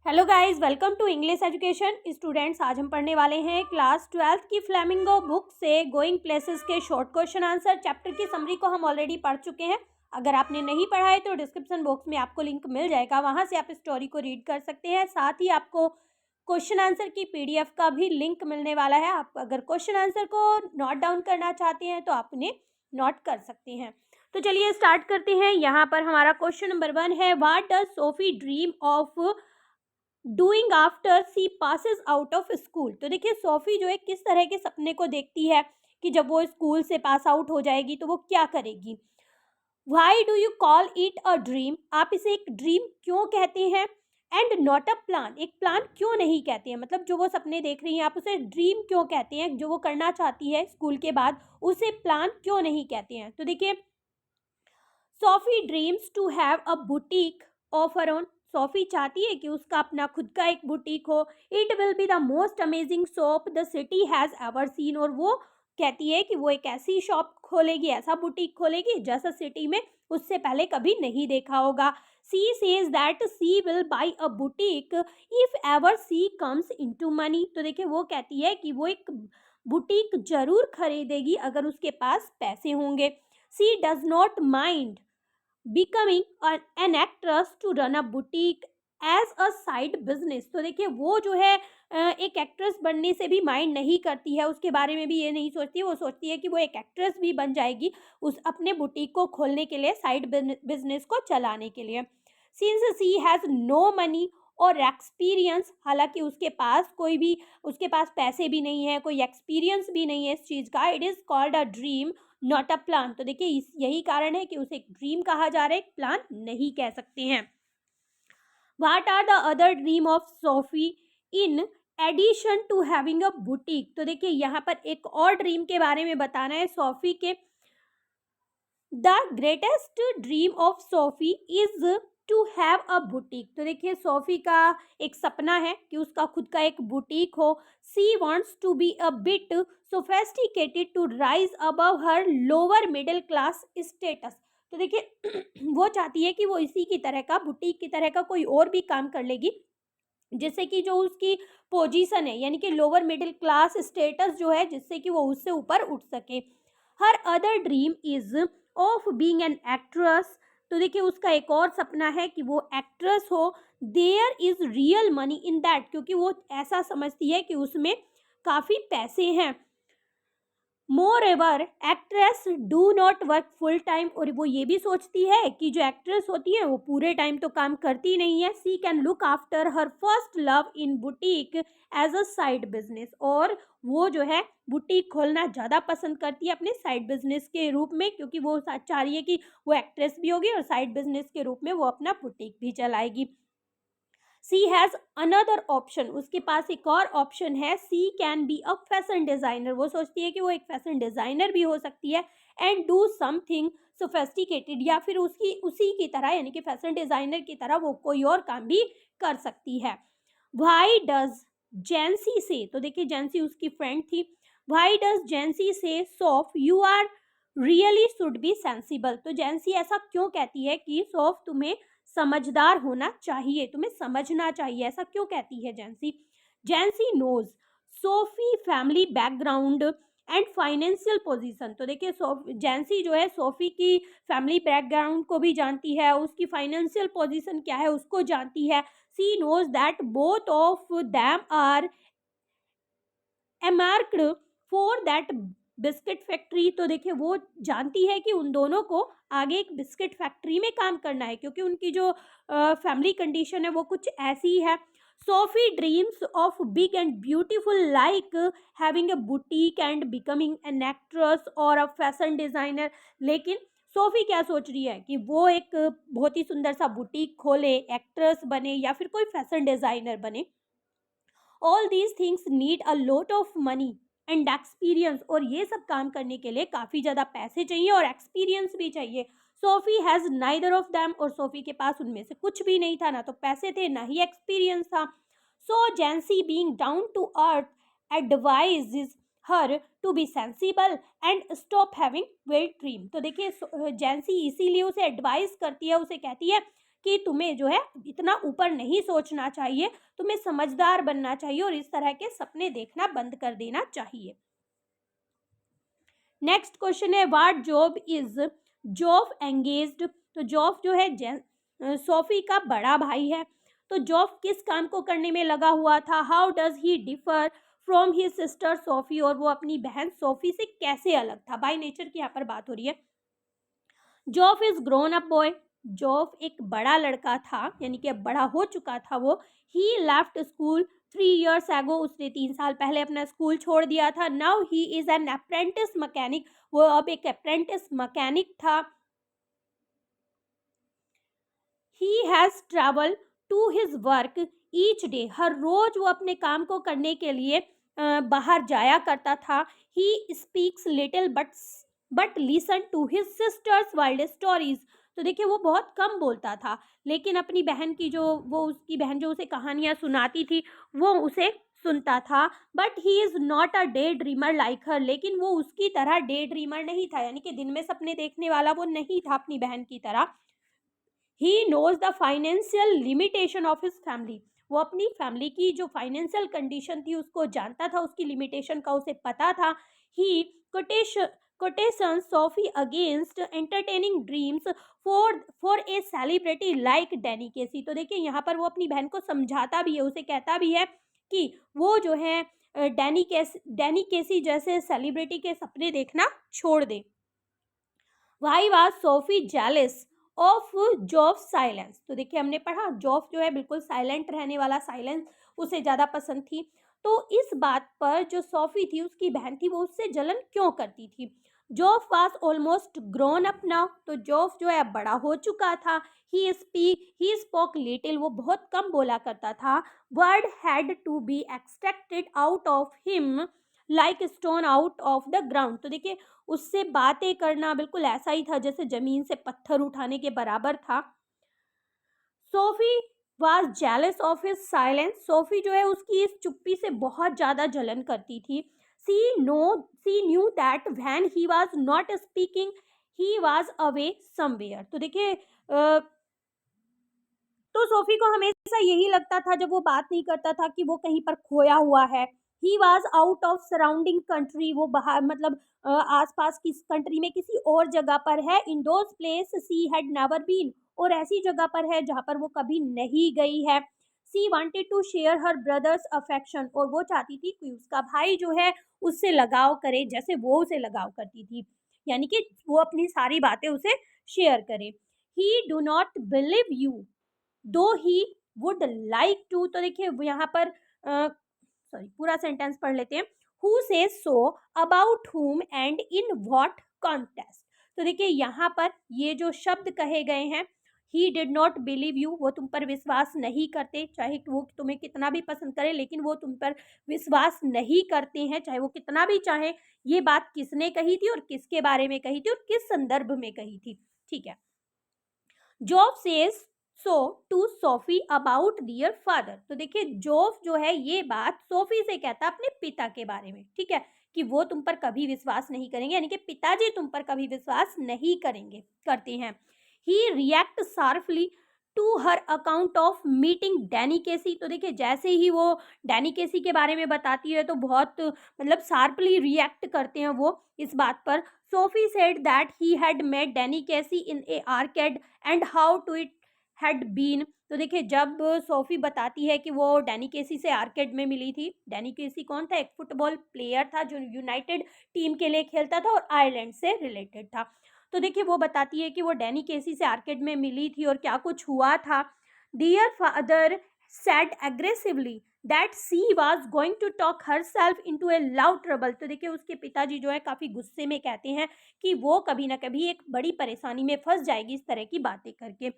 Hello guys, welcome to English education students. आज हम पढ़ने वाले हैं क्लास 12th की फ्लेमिंगो बुक से गोइंग प्लेसेस के शॉर्ट क्वेश्चन आंसर। चैप्टर की समरी को हम ऑलरेडी पढ़ चुके हैं। अगर आपने नहीं पढ़ा है तो डिस्क्रिप्शन बॉक्स में आपको लिंक मिल जाएगा, वहां से आप स्टोरी को रीड कर सकते हैं। साथ ही आपको क्वेश्चन आंसर की PDF का भी लिंक मिलने वाला है। आप अगर क्वेश्चन आंसर को नोट डाउन करना चाहते हैं तो आप उन्हें नोट कर सकते हैं। तो चलिए स्टार्ट करते हैं। यहाँ पर हमारा क्वेश्चन नंबर 1 है, what does Sophie dream of doing after she passes out of school. तो देखिए सोफी जो है किस तरह के सपने को देखती है कि जब वो स्कूल से पास आउट हो जाएगी तो वो क्या करेगी। Why do you call it a dream, आप इसे एक ड्रीम क्यों कहते हैं। एंड नॉट अ प्लान, एक प्लान क्यों नहीं कहते हैं, मतलब जो वो सपने देख रही हैं आप उसे ड्रीम क्यों कहते हैं, जो वो करना चाहती है स्कूल के बाद उसे प्लान क्यों नहीं कहते हैं। तो देखिए Sophie dreams to have a boutique of her own. Sophie चाहती है कि उसका अपना खुद का एक बुटीक हो। It will be the most amazing shop the city has ever seen, और वो कहती है कि वो एक ऐसी शॉप खोलेगी, ऐसा बुटीक खोलेगी जैसा सिटी में उससे पहले कभी नहीं देखा होगा। She says that she will buy a boutique if ever she comes into money. तो देखिए वो कहती है कि वो एक बुटीक जरूर खरीदेगी अगर उसके पास पैसे होंगे। She does not mind becoming an actress to run a boutique as a side business। तो देखिए वो जो है एक एक्ट्रेस बनने से भी माइंड नहीं करती है, उसके बारे में भी ये नहीं सोचती है। वो सोचती है कि वो एक एक्ट्रेस भी बन जाएगी उस अपने बुटीक को खोलने के लिए, साइड बिजनेस को चलाने के लिए। Since she has no money और एक्सपीरियंस, हालांकि उसके पास पैसे भी नहीं है, कोई एक्सपीरियंस भी नहीं है इस चीज़ का। It is called a dream not a plan. तो देखिए यही कारण है कि उसे एक ड्रीम कहा जा रहा है, एक प्लान नहीं कह सकते हैं। What are the other dream of Sophie in addition to having a boutique. तो देखिए यहाँ पर एक और ड्रीम के बारे में बताना है सोफी के। The greatest dream of Sophie is to have a boutique. तो देखिए सोफी का एक सपना है कि उसका खुद का एक बुटीक हो। She wants to be a bit sophisticated to rise above her lower middle class status. तो देखिए वो चाहती है कि वो इसी की तरह का, बुटीक की तरह का कोई और भी काम कर लेगी जिससे कि जो उसकी पोजीशन है, यानी कि लोअर मिडिल क्लास स्टेटस जो है, जिससे कि वो उससे ऊपर उठ सके। Her other dream is of being an actress. तो देखिए उसका एक और सपना है कि वो एक्ट्रेस हो। There is real money in that, क्योंकि वो ऐसा समझती है कि उसमें काफ़ी पैसे हैं। Moreover actress do not work full time, और वो ये भी सोचती है कि जो एक्ट्रेस होती है वो पूरे टाइम तो काम करती नहीं है। She can look after her first love in boutique as a side business, और वो जो है बुटीक खोलना ज़्यादा पसंद करती है अपने साइड बिजनेस के रूप में, क्योंकि वो चाह रही है कि वो एक्ट्रेस भी होगी और साइड बिजनेस के रूप में वो अपना बुटीक भी चलाएगी। सी हैज़ अनदर ऑप्शन, उसके पास एक और ऑप्शन है। She can be a fashion designer, वो सोचती है कि वो एक फैशन डिज़ाइनर भी हो सकती है। एंड डू समथिंग सोफेस्टिकेटेड, या फिर उसकी उसी की तरह, यानी कि फैशन डिज़ाइनर की तरह वो कोई और काम भी कर सकती है। वाई डज जेंसी से, तो देखिए जेंसी उसकी फ्रेंड थी। Y does Jansie say Sophie you are really should be sensible. तो जेंसी ऐसा क्यों कहती है कि सॉफ तुम्हें समझदार होना चाहिए, तुम्हें समझना चाहिए, ऐसा क्यों कहती है Jansie. Jansie knows Sophie family background and financial position. तो देखिए जेंसी जो है सोफी की फैमिली बैकग्राउंड को भी जानती है, उसकी फाइनेंशियल पोजीशन क्या है उसको जानती है। She knows that both of them are earmarked for that biscuit factory. तो देखिए वो जानती है कि उन दोनों को आगे एक बिस्किट फैक्ट्री में काम करना है, क्योंकि उनकी जो फैमिली कंडीशन है वो कुछ ऐसी है। Sophie dreams of big and beautiful like having a boutique and becoming an actress और अ फैशन डिज़ाइनर। लेकिन सोफी क्या सोच रही है कि वो एक बहुत ही सुंदर सा बुटीक खोले, एक्ट्रेस बने या फिर कोई फैशन डिज़ाइनर बने। All these things need a lot of money and experience, और ये सब काम करने के लिए काफ़ी ज़्यादा पैसे चाहिए और एक्सपीरियंस भी चाहिए। Sophie has neither of them, और सोफी के पास उनमें से कुछ भी नहीं था, ना तो पैसे थे ना ही एक्सपीरियंस था। So Jansie being down to earth advises her to be sensible and stop having wild dream. तो देखिए जेंसी इसीलिए उसे एडवाइस करती है, उसे कहती है कि तुम्हें जो है इतना ऊपर नहीं सोचना चाहिए, तुम्हें समझदार बनना चाहिए और इस तरह के सपने देखना बंद कर देना चाहिए। नेक्स्ट क्वेश्चन है व्हाट जॉब इज जॉफ एंगेज्ड। तो जॉफ जो है सोफी का बड़ा भाई है, तो जॉफ किस काम को करने में लगा हुआ था। How does he differ from his sister Sophie, और वो अपनी बहन सोफी से कैसे अलग था। बाय नेचर की यहाँ पर बात हो रही है। जॉफ इज ग्रोन अप बॉय, जॉफ एक बड़ा लड़का था, यानी कि अब बड़ा हो चुका था वो। ही लेफ्ट स्कूल 3 years एगो, उसने 3 साल पहले अपना स्कूल छोड़ दिया था। Now he is an apprentice mechanic, वो अब एक अप्रेंटिस मैकेनिक था। He has travel to his work each day, हर रोज वो अपने काम को करने के लिए बाहर जाया करता था। He speaks little but listen to his sister's wild stories. तो देखिए वो बहुत कम बोलता था, लेकिन अपनी बहन की जो वो उसकी बहन जो उसे कहानियां सुनाती थी वो उसे सुनता था। But he is not a day dreamer like her, लेकिन वो उसकी तरह डे ड्रीमर नहीं था, यानी कि दिन में सपने देखने वाला वो नहीं था अपनी बहन की तरह। He knows the financial limitation of his family, वो अपनी फैमिली की जो फाइनेंशियल कंडीशन थी उसको जानता था, उसकी लिमिटेशन का उसे पता था। He cautions Sophie against entertaining dreams for a celebrity like Danny Casey. तो देखिए यहाँ पर वो अपनी बहन को समझाता भी है, उसे कहता भी है कि वो जो है डैनी केसी जैसे सेलिब्रिटी के सपने देखना छोड़ दे। Why was Sophie jealous of Geoff silence. तो देखिए हमने पढ़ा जॉफ जो है बिल्कुल साइलेंट रहने वाला, साइलेंस उसे ज़्यादा पसंद थी। तो इस बात पर जो सोफी थी उसकी बहन थी वो उससे जलन क्यों करती थी। जॉफ was almost grown up now, तो जॉफ जो है अब बड़ा हो चुका था। ही स्पोक लिटिल, वो बहुत कम बोला करता था। Word had to be extracted out of him like stone out of the ground. तो देखिए उससे बातें करना बिल्कुल ऐसा ही था जैसे जमीन से पत्थर उठाने के बराबर था। Sophie was jealous of his silence, Sophie जो है उसकी इस चुप्पी से बहुत ज्यादा जलन करती थी। She knew that when he was not speaking he was away somewhere. तो देखिए तो सोफी को हमेशा यही लगता था जब वो बात नहीं करता था कि वो कहीं पर खोया हुआ है। He was out of surrounding country, वो बाहर मतलब आसपास की कंट्री में किसी और जगह पर है। In those place she had never been, और ऐसी जगह पर है जहाँ पर वो कभी नहीं गई है। She wanted to share her brother's affection, और वो चाहती थी कि उसका भाई जो है उससे लगाव करे जैसे वो उसे लगाव करती थी, यानी कि वो अपनी सारी बातें उसे शेयर करे। ही डू नॉट बिलीव यू दो ही वुड लाइक टू। तो देखिए यहाँ पर सॉरी पूरा सेंटेंस पढ़ लेते हैं। Who says so about whom and in what contest. तो देखिए यहाँ पर ये जो शब्द कहे गए हैं, he did not believe you, वो तुम पर विश्वास नहीं करते, चाहे वो तुम्हें कितना भी पसंद करे लेकिन वो तुम पर विश्वास नहीं करते हैं, चाहे वो कितना भी चाहे। ये बात किसने कही थी और किसके बारे में कही थी और किस संदर्भ में कही थी, ठीक है। Geoff says so to Sophie about their father. तो देखिए जोफ जो है ये बात सोफी से कहता अपने पिता के बारे में, ठीक है, कि वो तुम पर कभी विश्वास नहीं करेंगे, यानी कि पिताजी तुम पर कभी विश्वास नहीं करते हैं। He react sharply to her account of meeting Danny Casey. तो देखिए जैसे ही वो डैनी केसी के बारे में बताती है तो बहुत मतलब शार्पली रिएक्ट करते हैं वो इस बात पर। Sophie said that he had met Danny Casey in a arcade and how to it had been. तो देखिए जब सोफी बताती है कि वो डैनी केसी से आर्केड में मिली थी। डैनी केसी कौन था, एक फुटबॉल प्लेयर था जो यूनाइटेड टीम के लिए खेलता था और आयरलैंड से रिलेटेड था। तो देखिए वो बताती है कि वो डैनी केसी से आर्केड में मिली थी और क्या कुछ हुआ था। Their father said aggressively that she was going to talk herself into a love trouble. तो देखिए उसके पिताजी जो है काफी गुस्से में कहते हैं कि वो कभी ना कभी एक बड़ी परेशानी में फंस जाएगी इस तरह की बातें करके।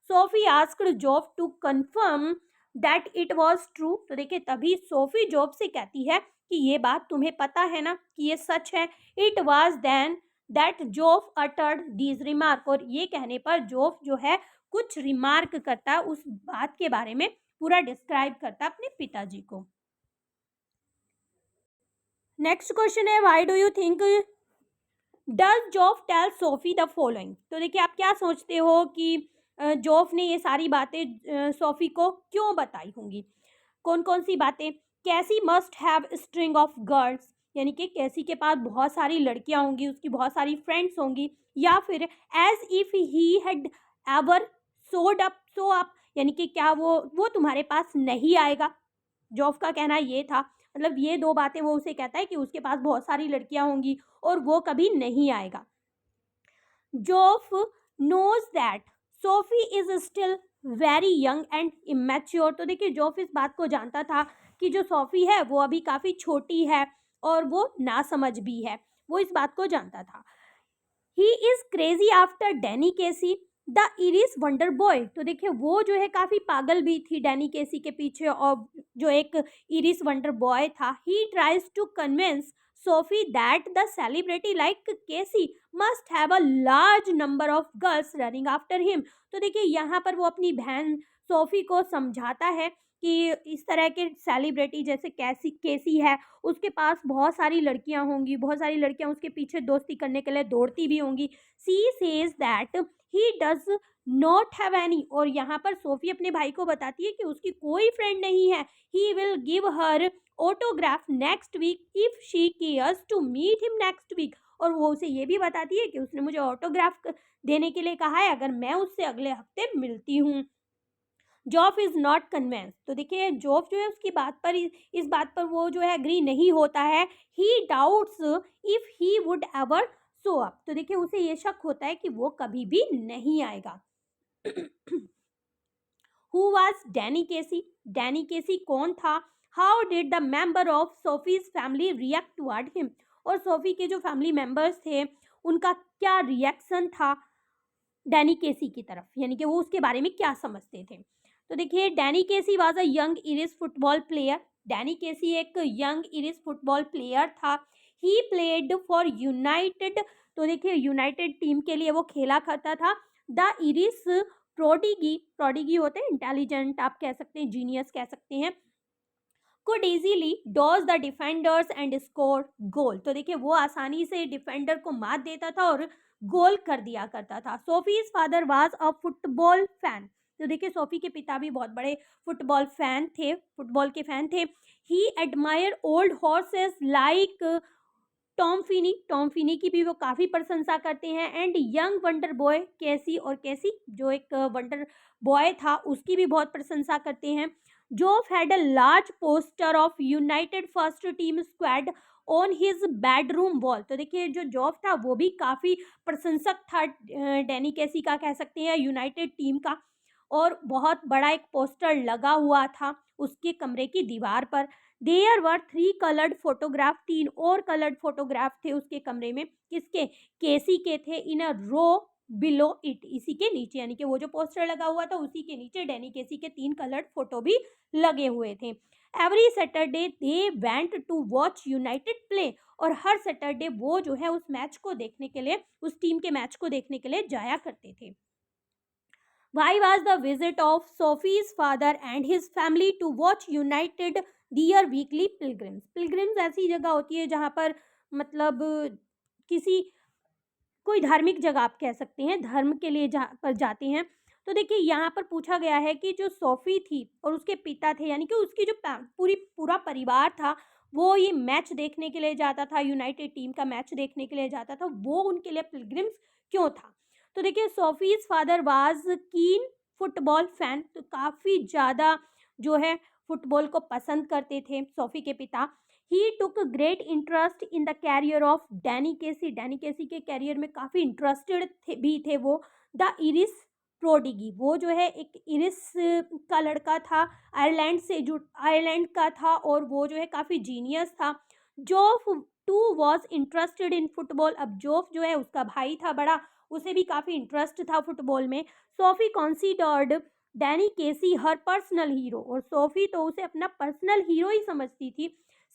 Sophie asked Geoff to confirm that it was true. तो देखिए तभी सोफी जॉब से कहती है कि ये बात तुम्हें पता है ना कि ये सच है। It was then that Geoff uttered these remark, और ये कहने पर जोफ जो है कुछ रिमार्क करता उस बात के बारे में, पूरा डिस्क्राइब करता अपने पिताजी को। नेक्स्ट क्वेश्चन है why do you think does Geoff tell Sophie the following. तो देखिए आप क्या सोचते हो कि जोफ ने ये सारी बातें सोफ़ी को क्यों बताई होंगी? कौन कौन सी बातें? कैसी must have string of girls, यानी कि कैसी के पास बहुत सारी लड़कियां होंगी, उसकी बहुत सारी फ्रेंड्स होंगी। या फिर as if he had ever so up, यानी कि क्या वो तुम्हारे पास नहीं आएगा। जॉफ का कहना ये था, मतलब ये दो बातें वो उसे कहता है कि उसके पास बहुत सारी लड़कियां होंगी और वो कभी नहीं आएगा। Joff knows that Sophie is still very young and immature। तो देखिए जोफ इस बात को जानता था कि जो सोफी है वो अभी काफ़ी छोटी है और वो नासमझ भी है, वो इस बात को जानता था। He is crazy after Danny Casey the Irish wonder boy. तो देखिए वो जो है काफ़ी पागल भी थी डैनी केसी के पीछे, और जो एक इरिस वंडर बॉय था। He tries to convince Sophie that the celebrity like Casey must have a large number of girls running after him. तो देखिए यहाँ पर वो अपनी बहन सोफी को समझाता है कि इस तरह के सेलिब्रिटी जैसे केसी है, उसके पास बहुत सारी लड़कियां होंगी, बहुत सारी लड़कियां उसके पीछे दोस्ती करने के लिए दौड़ती भी होंगी। सी says that he does not have any. और यहाँ पर सोफी अपने भाई को बताती है कि उसकी कोई फ्रेंड नहीं है। He will give her autograph next week if she cares to meet him next week. और वो उसे ये भी बताती है कि उसने मुझे ऑटोग्राफ देने के लिए कहा है अगर मैं उससे अगले हफ्ते मिलती हूँ। जॉफ इज़ नॉट कन्विंस। तो देखिए जॉफ जो है उसकी बात पर, इस बात पर वो जो है एग्री नहीं होता है। ही doubts if he would ever show up. तो देखिए उसे ये शक होता है कि वो कभी भी नहीं आएगा। Who was Danny Casey? Danny Casey कौन था? How did the member of Sophie's family react toward him? और सोफी के जो फैमिली मेंबर्स थे उनका क्या रिएक्शन था डैनी केसी की तरफ, यानी कि वो उसके बारे में क्या समझते थे। तो देखिए Danny Casey was a young Irish football player. Danny Casey एक यंग इरिश फुटबॉल प्लेयर था। He played for United. तो देखिए यूनाइटेड टीम के लिए वो खेला करता था। द इरिश प्रोडिगी, प्रोडिगी होते हैं इंटेलिजेंट, आप कह सकते हैं जीनियस कह सकते हैं, could easily dodge the defenders and score goal। तो देखिए वो आसानी से डिफेंडर को मात देता था और गोल कर दिया करता था। Sophie's father was a football fan. तो देखिए सोफी के पिता भी बहुत बड़े फुटबॉल फैन थे, फुटबॉल के फैन थे। He admire old horses like Tom Finney, Tom Finney की भी वो काफ़ी प्रशंसा करते हैं। एंड यंग वंडर बॉय कैसी, और कैसी जो एक वंडर बॉय था उसकी भी बहुत प्रशंसा करते हैं। Geoff had a large poster of United first team squad on his bedroom wall. तो देखिए जो जॉफ था वो भी काफ़ी प्रशंसक था डैनी कैसी का, कह सकते हैं यूनाइटेड टीम का, और बहुत बड़ा एक पोस्टर लगा हुआ था उसके कमरे की दीवार पर। देयर वर 3 कलर्ड फोटोग्राफ, 3 और कलर्ड फोटोग्राफ थे उसके कमरे में। किसके? केसी के थे। इन अ रो बिलो इट, इसी के नीचे, यानी कि वो जो पोस्टर लगा हुआ था उसी के नीचे डैनी केसी के 3 कलर्ड फोटो भी लगे हुए थे। Every Saturday they went to watch United play. और हर सैटरडे वो जो है उस मैच को देखने के लिए, उस टीम के मैच को देखने के लिए जाया करते थे। Why was the visit of Sophie's father and his family to watch United their weekly pilgrims? Pilgrims ऐसी जगह होती है जहाँ पर मतलब किसी कोई धार्मिक जगह आप कह सकते हैं, धर्म के लिए जहाँ पर जाते हैं। तो देखिए यहाँ पर पूछा गया है कि जो सोफी थी और उसके पिता थे, यानी कि उसकी जो पूरा परिवार था, वो ये मैच देखने के लिए जाता था, यूनाइटेड टीम का मैच देखने के लिए जाता था, वो उनके लिए पिलग्रिम्स क्यों था? तो देखिए Sophie's father was keen football fan. तो काफ़ी ज़्यादा जो है फुटबॉल को पसंद करते थे सोफी के पिता। He took great interest in the career of Danny Casey. Danny Casey के कैरियर में काफ़ी इंटरेस्टेड भी थे वो। द इरिस प्रोडिगी, वो जो है एक इरिस का लड़का था, आयरलैंड का था, और वो जो है काफ़ी जीनियस था। Geoff too was interested in football. अब जोफ जो है उसका भाई था बड़ा, उसे भी काफ़ी इंटरेस्ट था फुटबॉल में। सोफी कॉन्सिडर्ड डैनी केसी हर पर्सनल हीरो। और सोफी तो उसे अपना पर्सनल हीरो ही समझती थी।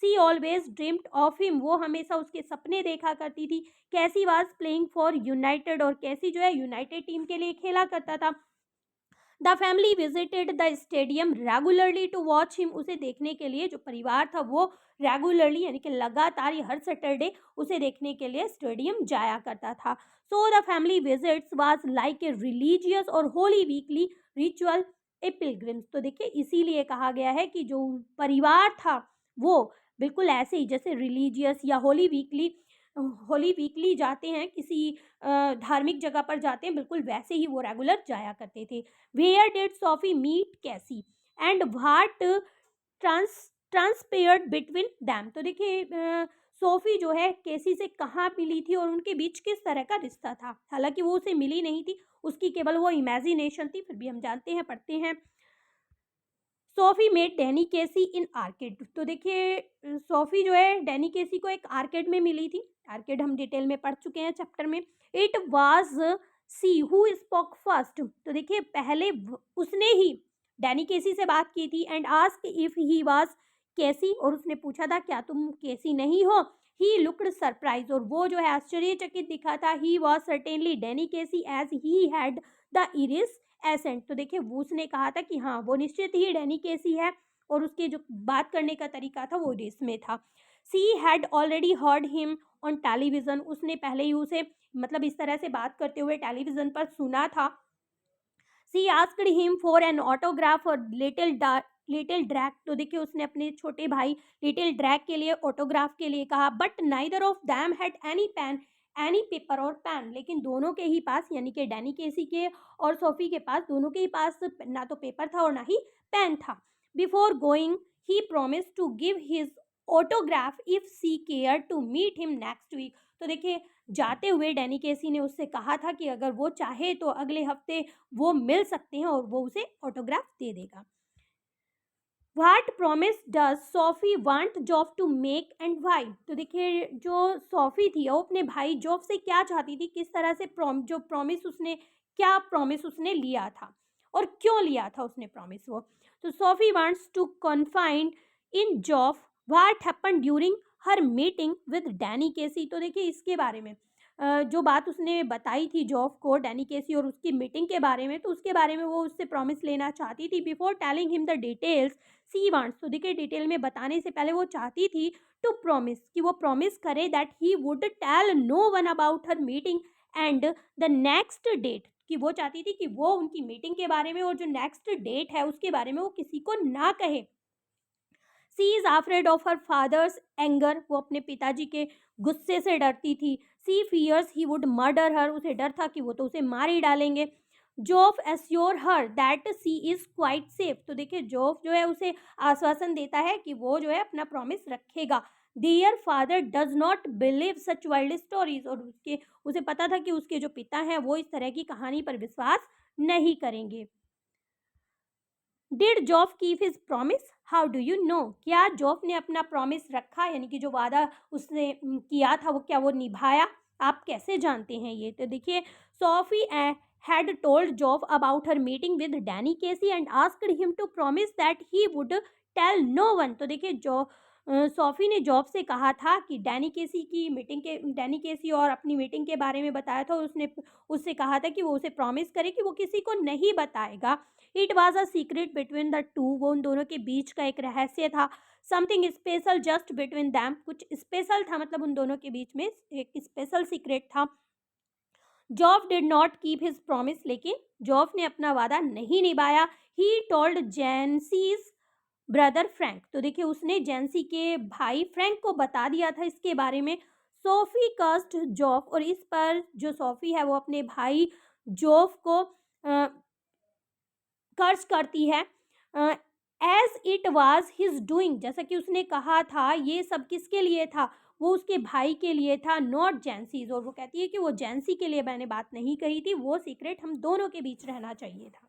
सी ऑलवेज ड्रीम्ड ऑफ हिम, वो हमेशा उसके सपने देखा करती थी। कैसी वाज प्लेइंग फॉर यूनाइटेड, और कैसी जो है यूनाइटेड टीम के लिए खेला करता था। The family visited the stadium regularly to watch him, उसे देखने के लिए जो परिवार था वो रेगुलरली यानी कि लगातार हर सैटरडे उसे देखने के लिए स्टेडियम जाया करता था। So the family visits was like a religious और होली वीकली रिचुअल ए पिलग्रिम्स। तो देखिए इसीलिए कहा गया है कि जो परिवार था वो बिल्कुल ऐसे ही जैसे रिलीजियस या होली वीकली जाते हैं किसी धार्मिक जगह पर जाते हैं, बिल्कुल वैसे ही वो रेगुलर जाया करते थे। वेयर डिड सोफी मीट कैसी एंड व्हाट ट्रांसपेयर्ड बिटवीन दैम। तो देखिए सोफी जो है केसी से कहाँ मिली थी और उनके बीच किस तरह का रिश्ता था। हालांकि वो उसे मिली नहीं थी, उसकी केवल वो इमेजिनेशन थी, फिर भी हम जानते हैं पढ़ते हैं। सोफी मेट डैनी केसी इन आर्केड। तो देखिए सोफी जो है डैनी केसी को एक आर्केड में मिली थी। आर्केड हम डिटेल में पढ़ चुके हैं चैप्टर में। It was see who spoke first. तो देखिए पहले उसने ही डैनी केसी से बात की थी and ask if he was Casey, और उसने पूछा था क्या तुम केसी नहीं हो। ही लुक्ड सरप्राइज, और वो जो है आश्चर्यचकित दिखा था। He was certainly Danny Casey as he had the Irish accent. तो देखिए वो उसने कहा था कि हाँ वो निश्चित ही डैनी केसी है, और उसके जो बात करने का तरीका था वो इसमें था। She had already heard him on television, उसने पहले ही उसे मतलब इस तरह से बात करते हुए टेलीविजन पर सुना था। She asked him for an autograph और लिटिल ड्रैग। तो देखिए उसने अपने छोटे भाई लिटिल ड्रैग के लिए ऑटोग्राफ के लिए कहा। But neither of them had any paper और पेन, लेकिन दोनों के ही पास यानी कि डैनी केसी के और सोफी के पास दोनों के ही पास ना तो पेपर था और ना ही पेन था। Before going he promise to give his autograph if she care to meet him next week. तो देखिए जाते हुए डैनी केसी ने उससे कहा था कि अगर वो चाहे तो अगले हफ्ते वो मिल सकते हैं और वो उसे ऑटोग्राफ दे देगा। What promise does Sophie want Job to make and why? तो देखिए जो सोफी थी वो अपने भाई जॉब से क्या चाहती थी, किस तरह से जो प्रॉमिस उसने लिया था और क्यों लिया था उसने प्रॉमिस वो। तो Sophie wants to confide in Geoff what happened during her meeting with Danny Casey. तो देखिए इसके बारे में जो बात उसने बताई थी जॉब को डैनी केसी और उसकी मीटिंग के बारे में, तो उसके बारे में वो उससे प्रॉमिस लेना चाहती थी। Before telling him the details C wants, तो देखिए डिटेल में बताने से पहले वो चाहती थी टू प्रॉमिस कि वो प्रॉमिस करे that he would tell no one about her meeting and the next date, कि वो चाहती थी कि वो उनकी मीटिंग के बारे में और जो नेक्स्ट डेट है उसके बारे में वो किसी को ना कहे। She is afraid of her father's anger, वो अपने पिताजी के गुस्से से डरती थी। She fears he would murder her, उसे डर था कि वो तो उसे मार ही डालेंगे। Geoff assure her that she is quite safe. तो देखिए जोफ जो है उसे आश्वासन देता है कि वो जो है अपना प्रॉमिस रखेगा। Their father does not believe such wild stories, और उसे पता था कि उसके जो पिता हैं वो इस तरह की कहानी पर विश्वास नहीं करेंगे। Did जॉफ keep his promise, how do you know, क्या जॉफ ने अपना प्रॉमिस रखा, यानी कि जो वादा उसने किया था वो क्या वो निभाया, आप कैसे जानते हैं ये। तो देखिए Sophie had told Job about her meeting with Danny Casey and asked him to promise that he would tell no one। तो देखिए सोफी ने जॉब से कहा था कि डैनी केसी और अपनी मीटिंग के बारे में बताया था, उसने उससे कहा था कि वो उसे प्रॉमिस करे कि वो किसी को नहीं बताएगा। It was a secret between the two, वो उन दोनों के बीच का एक रहस्य था। Something special just between them, कुछ स्पेशल था मतलब उन दोनों के बीच में एक स्पेशल सीक्रेट था। Job did not keep his promise, लेकिन जॉब ने अपना वादा नहीं निभाया। ही टोल्ड जेंसीज ब्रदर फ्रैंक, तो देखिए उसने जेंसी के भाई फ्रैंक को बता दिया था इसके बारे में। सोफी कस्ट जॉब, और इस पर जो सोफी है वो अपने भाई जॉब को कर्ज करती है। As it was his doing, जैसा कि उसने कहा था ये सब किसके लिए था, वो उसके भाई के लिए था, नॉट जेंसीज। और वो कहती है कि वो जेंसी के लिए मैंने बात नहीं कही थी, वो सीक्रेट हम दोनों के बीच रहना चाहिए था।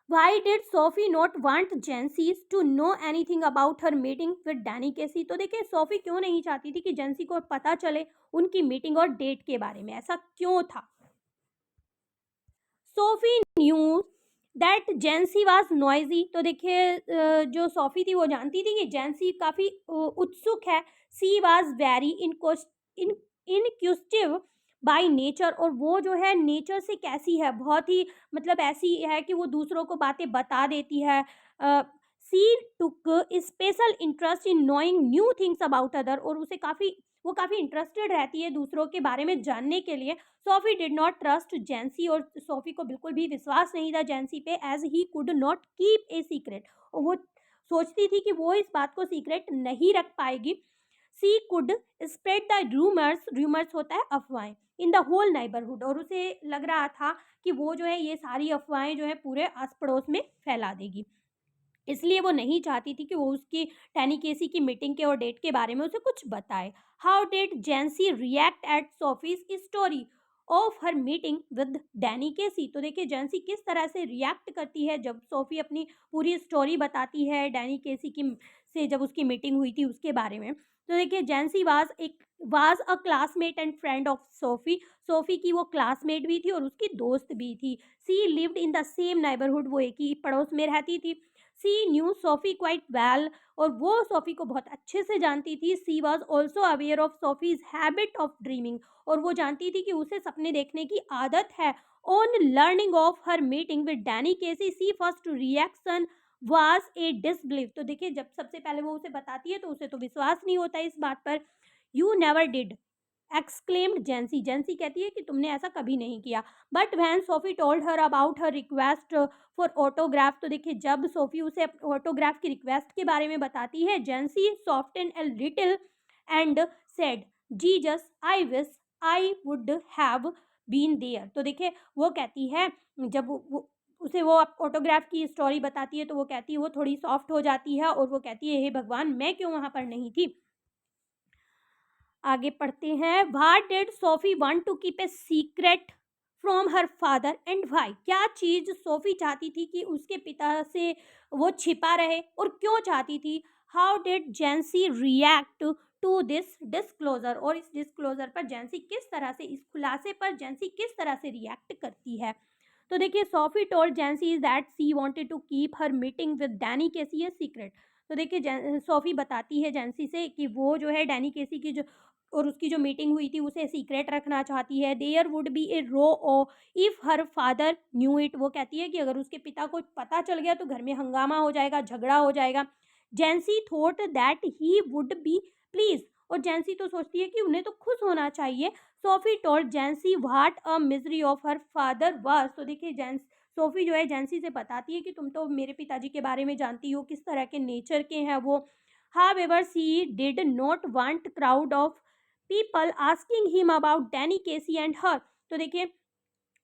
Why did Sophie not want Jancy to know anything about her meeting with Danny Casey? तो देखिए सोफी क्यों नहीं चाहती थी कि जेंसी को पता चले उनकी मीटिंग और डेट के बारे में, ऐसा क्यों था। Sophie knew that जेंसी was noisy, तो देखिए जो सोफी थी वो जानती थी कि जेंसी काफ़ी उत्सुक है। She was very inquisitive by nature, और वो जो है नेचर से कैसी है, बहुत ही मतलब ऐसी है कि वो दूसरों को बातें बता देती है। She took special interest in knowing new things about other, और उसे वो काफ़ी इंटरेस्टेड रहती है दूसरों के बारे में जानने के लिए। सोफी डिड नॉट ट्रस्ट जेंसी, और सोफी को बिल्कुल भी विश्वास नहीं था जेंसी पे, as he could not keep a secret, और वो सोचती थी कि वो इस बात को सीक्रेट नहीं रख पाएगी। She could spread the rumours, rumours होता है अफवाहें, इन द होल नेबरहुड, और उसे लग रहा था कि वो जो है ये सारी अफवाहें जो है पूरे आस पड़ोस में फैला देगी। इसलिए वो नहीं चाहती थी कि वो उसकी टैनी केसी की मीटिंग के और डेट के बारे में उसे कुछ बताए। How did Jansie react at Sophie's story of her meeting with Danny Casey, तो देखिए जेंसी किस तरह से रिएक्ट करती है जब सोफी अपनी पूरी स्टोरी बताती है डैनी केसी की से, जब उसकी मीटिंग हुई थी उसके बारे में। तो देखिए Jansie was a classmate and friend of Sophie, Sophie की वो क्लासमेट भी थी और उसकी दोस्त भी थी। She lived in the same neighbourhood, वो एक ही पड़ोस में रहती थी। She knew Sophie quite well, और वो सोफी को बहुत अच्छे से जानती थी। She was also aware of Sophie's habit of dreaming, और वो जानती थी कि उसे सपने देखने की आदत है। On learning of her meeting with Danny Casey, she first reaction was a disbelief, तो देखिए जब सबसे पहले वो उसे बताती है तो उसे तो विश्वास नहीं होता इस बात पर। यू नेवर डिड एक्सक्लेम्ड जेंसी, जेंसी कहती है कि तुमने ऐसा कभी नहीं किया। But when Sophie told her about her request for autograph, तो देखिए जब सोफी उसे ऑटोग्राफ की रिक्वेस्ट के बारे में बताती है, Jansie soften a little and said, Jesus I wish I would have been there, तो देखिए वो कहती है जब वो उसे वो ऑटोग्राफ की स्टोरी बताती है तो वो कहती है, वो थोड़ी सॉफ्ट हो जाती है और वो कहती है हे भगवान मैं क्यों वहां पर नहीं थी। आगे पढ़ते हैं। What did Sophie want to keep a secret from her father and why, क्या चीज सोफी चाहती थी कि उसके पिता से वो छिपा रहे और क्यों चाहती थी। How did Jansie react to this disclosure, और इस डिस्क्लोजर पर जेंसी किस तरह से, इस खुलासे पर जेंसी किस तरह से रिएक्ट करती है। तो देखिए Sophie told Jansie that she wanted to keep her meeting with Danny Casey a secret, तो देखिए सोफी बताती है जेंसी से कि वो जो है डैनी केसी की जो और उसकी जो मीटिंग हुई थी उसे सीक्रेट रखना चाहती है। There would be a row if her father knew it, वो कहती है कि अगर उसके पिता को पता चल गया तो घर में हंगामा हो जाएगा, झगड़ा हो जाएगा। Jansie thought that he would be please, और जेंसी तो सोचती है कि उन्हें तो खुश होना चाहिए। Sophie told जेंसी what a misery of her father was, तो देखिए जेंस सोफी जो है जेंसी से बताती है कि तुम तो मेरे पिताजी के बारे में जानती हो किस तरह के नेचर के हैं वो। However she did not want crowd of people asking him about Danny Casey and her, तो देखिए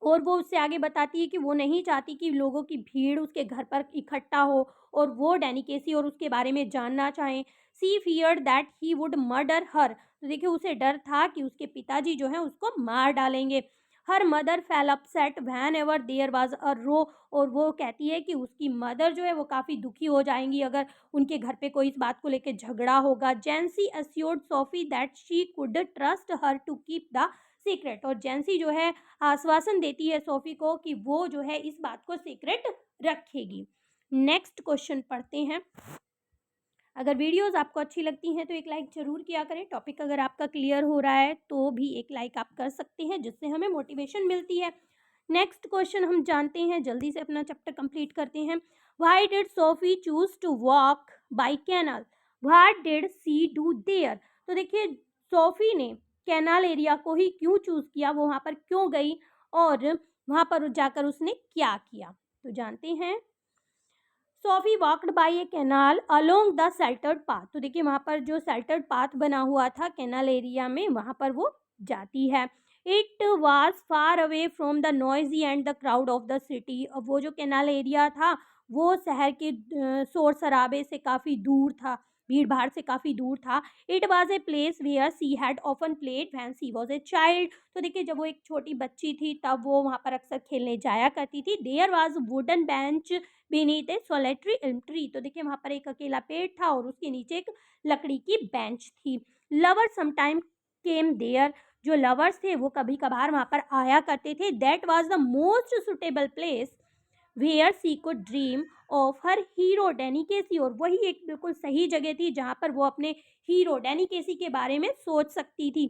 और वो उससे आगे बताती है कि वो नहीं चाहती कि लोगों की भीड़ उसके घर पर इकट्ठा हो और वो डैनी केसी और उसके बारे में जानना चाहें। She feared that he would murder her, तो देखिए उसे डर था कि उसके पिताजी जो है उसको मार डालेंगे। Her mother fell upset whenever there was a row, और वो कहती है कि उसकी मदर जो है वो काफ़ी दुखी हो जाएंगी अगर उनके घर पे कोई इस बात को लेकर झगड़ा होगा। Jansie assured Sophie that she could trust her to keep the secret, और जेंसी जो है आश्वासन देती है सोफी को कि वो जो है इस बात को सीक्रेट रखेगी। नेक्स्ट क्वेश्चन पढ़ते हैं। अगर वीडियोस आपको अच्छी लगती हैं तो एक लाइक ज़रूर किया करें। टॉपिक अगर आपका क्लियर हो रहा है तो भी एक लाइक आप कर सकते हैं जिससे हमें मोटिवेशन मिलती है। नेक्स्ट क्वेश्चन हम जानते हैं, जल्दी से अपना चैप्टर कंप्लीट करते हैं। Why did Sophie choose to walk by canal, what did she do there, तो देखिए सोफी ने कैनाल एरिया को ही क्यों चूज किया, वो वहाँ पर क्यों गई और वहाँ पर जाकर उसने क्या किया, तो जानते हैं। Sophie walked by a canal along the sheltered path, तो देखिए वहाँ पर जो सेल्टर्ड पाथ बना हुआ था कैनाल एरिया में वहाँ पर वो जाती है। It was far away from the noisy and the crowd of the city, अब वो जो कैनाल एरिया था वो शहर के शोर शराबे से काफ़ी दूर था, भीड़ भाड़ से काफ़ी दूर था। It was a place where she had often played when she was a child, तो देखिए जब वो एक छोटी बच्ची थी तब वो वहाँ पर अक्सर खेलने जाया करती थी। There was wooden bench beneath a solitary elm tree, तो देखिए वहाँ पर एक अकेला पेड़ था और उसके नीचे एक लकड़ी की बेंच थी। लवर समटाइम केम देयर, जो लवर्स थे वो कभी कभार वहाँ पर आया करते थे। That was the most suitable place where she could dream of her hero Danny Casey, और वही एक बिल्कुल सही जगह थी जहाँ पर वो अपने हीरो डैनी केसी के बारे में सोच सकती थी।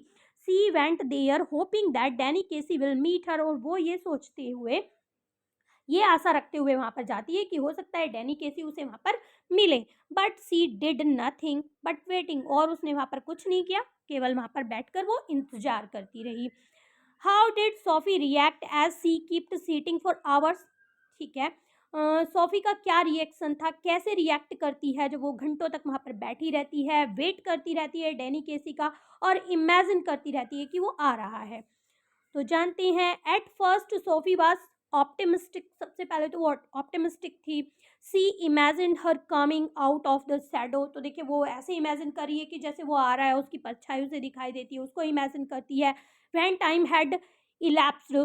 She went there hoping that Danny Casey will meet her, और वो ये सोचते हुए, ये आशा रखते हुए वहां पर जाती है कि हो सकता है डैनी केसी उसे वहां पर मिले। But she did nothing but waiting, और उसने वहां पर कुछ नहीं किया, केवल वहां पर बैठकर वो इंतजार करती रही। How did Sophie react as she kept sitting for hours? ठीक है, सोफी का क्या रिएक्शन था, कैसे रिएक्ट करती है जब वो घंटों तक वहां पर बैठी रहती है, वेट करती रहती है डैनी केसी का, और इमेजिन करती रहती है कि वो आ रहा है। तो जानते हैं, at first Sophie was optimistic, सबसे पहले तो वो ऑप्टिमिस्टिक थी। She imagine her coming out of the shadow, तो देखिए वो ऐसे इमेजिन कर रही है कि जैसे वो आ रहा है, उसकी परछाई उसे दिखाई देती है, उसको इमेजिन करती है। When time had elapsed,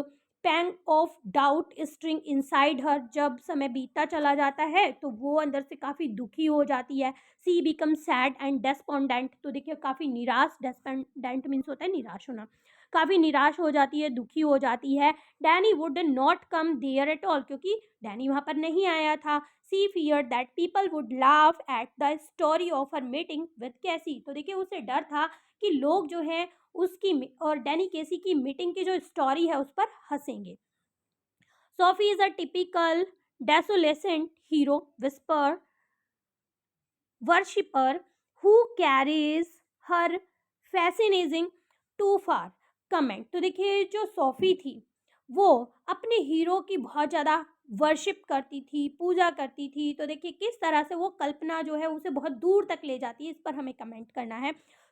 pang of doubt string inside her, जब समय बीतता चला जाता है तो वो अंदर से काफ़ी दुखी हो जाती है। सी बिकम सैड एंड डेस्पोंडेंट, तो देखिए काफ़ी निराश, डेस्पोंडेंट मीन्स होता है निराश होना, काफ़ी निराश हो जाती है, दुखी हो जाती है। Danny would not come there at all, क्योंकि डैनी वहाँ पर नहीं आया था। She fear that people would laugh at the story of her meeting with Casey, तो देखिए उसे डर था कि लोग जो है उसकी और डैनी केसी की मीटिंग की जो स्टोरी है उस पर हंसेंगे। Sophie is a typical adolescent hero whisper worshipper who carries her fascinating too far। Comment, तो देखिए जो सोफी थी वो अपने हीरो की बहुत ज़्यादा वर्शिप करती थी, पूजा करती थी, तो देखिए किस तरह से वो कल्पना जो है उसे बहुत दूर तक ले जाती है, इस पर हमें कमेंट करना है।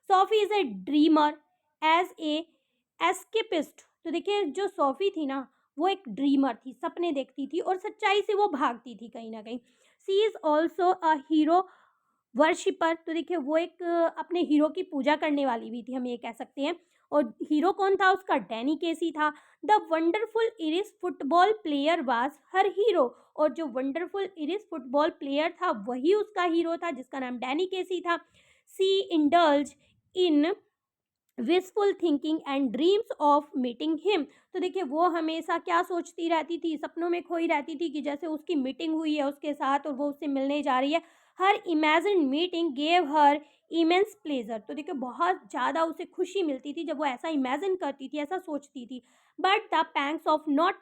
Sophie is a dreamer as a escapist, तो देखिए जो सोफी थी ना वो एक ड्रीमर थी, सपने देखती थी और सच्चाई से वो भागती थी कहीं ना कहीं। She is also a hero worshipper, तो देखिए वो एक अपने हीरो की पूजा करने वाली भी थी, हम ये कह सकते हैं। और हीरो कौन था उसका? डैनी केसी था। The wonderful Irish football player was her hero, और जो वंडरफुल इरिश फुटबॉल प्लेयर था वही उसका हीरो था, जिसका नाम डैनी केसी था। She indulge in wishful thinking and dreams of meeting him, तो देखिए वो हमेशा क्या सोचती रहती थी, सपनों में खोई रहती थी कि जैसे उसकी मीटिंग हुई है उसके साथ और वो उससे मिलने जा रही है। Her imagine meeting gave her immense pleasure, तो देखिए बहुत ज़्यादा उसे खुशी मिलती थी जब वो ऐसा इमेजिन करती थी, ऐसा सोचती थी। But the pangs of not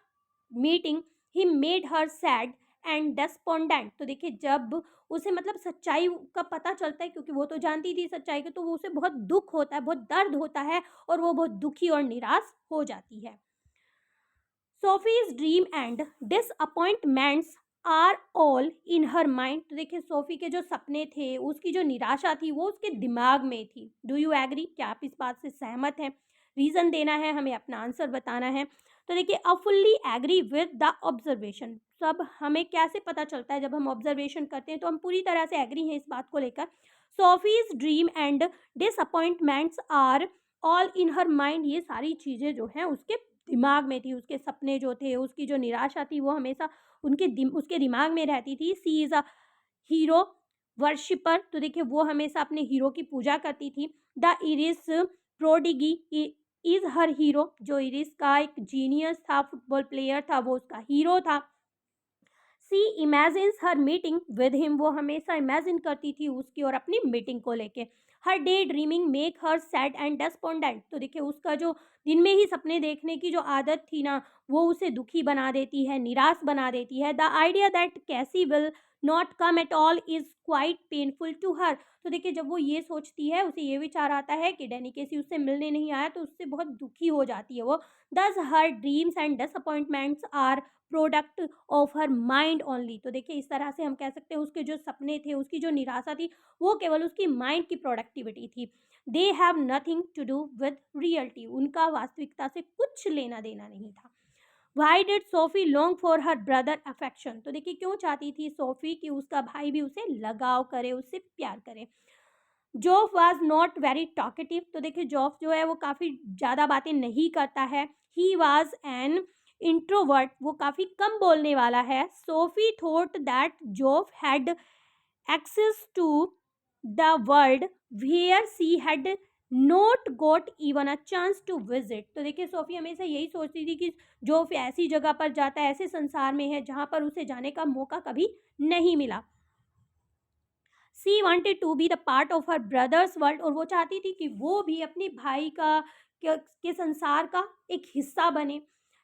meeting he made her sad and despondent, तो देखिए जब उसे मतलब सच्चाई का पता चलता है, क्योंकि वो तो जानती थी सच्चाई को, तो वो उसे बहुत दुख होता है, बहुत दर्द होता है, और वो बहुत दुखी और निराश हो जाती है। Sophie's dream and disappointments are all in her mind, तो देखिए सोफी के जो सपने थे, उसकी जो निराशा थी, वो उसके दिमाग में थी। Do you agree? क्या आप इस बात से सहमत हैं? रीज़न देना है, हमें अपना आंसर बताना है। तो देखिए I fully agree with the observation, सब हमें कैसे पता चलता है? जब हम ऑब्जर्वेशन करते हैं तो हम पूरी तरह से एग्री हैं इस बात को लेकर। Sophie's dream and disappointments are all in her mind, ये सारी चीज़ें जो हैं उसके दिमाग में थी, उसके सपने जो थे, उसकी जो निराशा थी, वो हमेशा उसके दिमाग में रहती थी। सी इज़ अ हीरो वर्शिपर, तो देखिए वो हमेशा अपने हीरो की पूजा करती थी। The iris prodigy is her hero, जो इरिस का एक जीनियस था, फुटबॉल प्लेयर था, वो उसका हीरो था। She imagines her meeting with him, वो हमेशा इमेजिन करती थी उसकी और अपनी मीटिंग को लेके। Her day dreaming make her sad and despondent, तो देखिए उसका जो दिन में ही सपने देखने की जो आदत थी ना, वो उसे दुखी बना देती है, निराश बना देती है। The idea that Casey will not come at all is quite painful to her, तो देखिए जब वो ये सोचती है, उसे ये विचार आता है कि डैनी केसी उससे मिलने नहीं आया, तो उससे बहुत दुखी हो जाती है वो। Thus her dreams and disappointments are product of her mind only, तो देखिए इस तरह से हम कह सकते हैं उसके जो सपने थे, उसकी जो निराशा थी, वो केवल उसकी माइंड की प्रोडक्टिविटी थी। They have nothing to do with reality, उनका वास्तविकता से कुछ लेना देना नहीं था। Why did Sophie long for her brother affection, तो देखिए क्यों चाहती थी सोफी कि उसका भाई भी उसे लगाव करे, उससे प्यार करे। Geoff was not very talkative, तो देखिए जोफ जो है वो काफ़ी ज़्यादा बातें नहीं करता है। ही वॉज एन इंट्रोवर्ट, वो काफ़ी कम बोलने वाला है। Sophie thought that Geoff had access to the world where she had not got even a chance to visit, तो देखिए सोफी हमेशा यही सोचती थी कि जोफ ऐसी जगह पर जाता है, ऐसे संसार में है जहाँ पर उसे जाने का मौका कभी नहीं मिला। She wanted to be the part of her brother's world, और वो चाहती थी कि वो भी अपने भाई का के संसार का एक हिस्सा बने।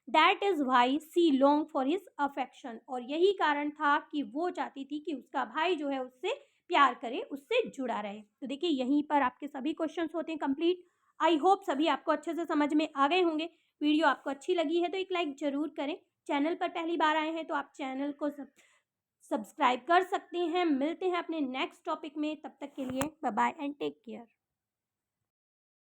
That is why she long for his affection, और यही कारण था कि वो चाहती थी कि उसका भाई जो है उससे प्यार करे, उससे जुड़ा रहे। तो देखिए यहीं पर आपके सभी क्वेश्चंस होते हैं कंप्लीट। आई होप सभी आपको अच्छे से समझ में आ गए होंगे। वीडियो आपको अच्छी लगी है तो एक लाइक ज़रूर करें। चैनल पर पहली बार आए हैं तो आप चैनल को सब्सक्राइब कर सकते हैं। मिलते हैं अपने नेक्स्ट टॉपिक में, तब तक के लिए bye bye and take care.